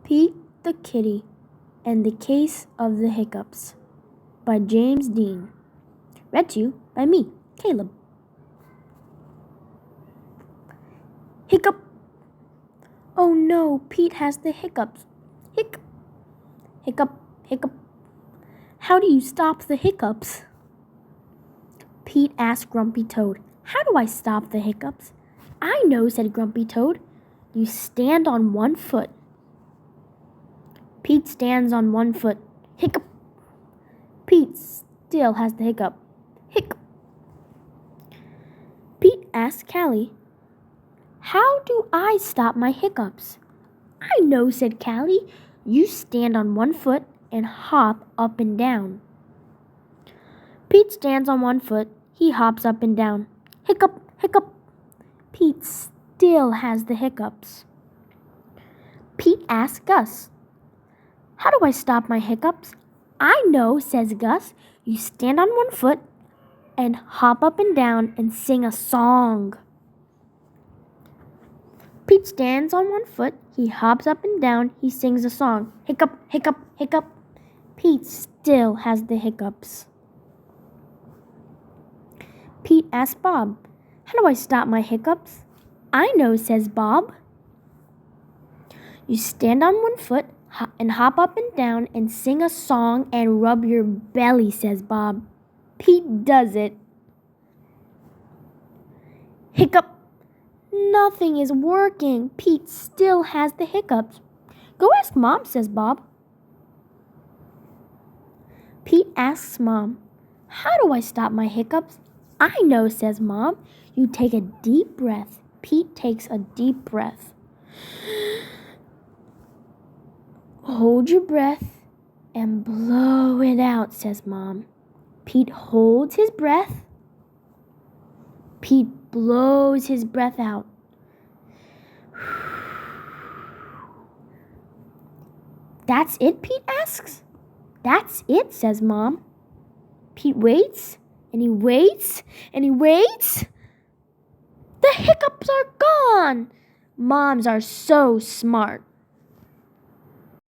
Pete the Kitty and the Case of the Hiccups by James Dean. Read to you by me, Caleb. Hiccup! Oh no, Pete has the hiccups. Hiccup! Hiccup! Hiccup! How do you stop the hiccups? Pete asked Grumpy Toad. How do I stop the hiccups? I know, said Grumpy Toad. You stand on one foot. Pete stands on one foot. Hiccup! Pete still has the hiccup. Hiccup! Pete asked Callie, how do I stop my hiccups? I know, said Callie. You stand on one foot and hop up and down. Pete stands on one foot. He hops up and down. Hiccup! Hiccup! Pete still has the hiccups. Pete asked Gus, how do I stop my hiccups? I know, says Gus. You stand on one foot and hop up and down and sing a song. Pete stands on one foot. He hops up and down. He sings a song. Hiccup, hiccup, hiccup. Pete still has the hiccups. Pete asked Bob, how do I stop my hiccups? I know, says Bob. You stand on one foot and hop up and down and sing a song and rub your belly, says Bob. Pete does it. Hiccup! Nothing is working. Pete still has the hiccups. Go ask Mom, says Bob. Pete asks Mom, how do I stop my hiccups? I know, says Mom. You take a deep breath. Pete takes a deep breath. Hold your breath and blow it out, says Mom. Pete holds his breath. Pete blows his breath out. That's it, Pete asks. That's it, says Mom. Pete waits, and he waits, and he waits. The hiccups are gone. Moms are so smart.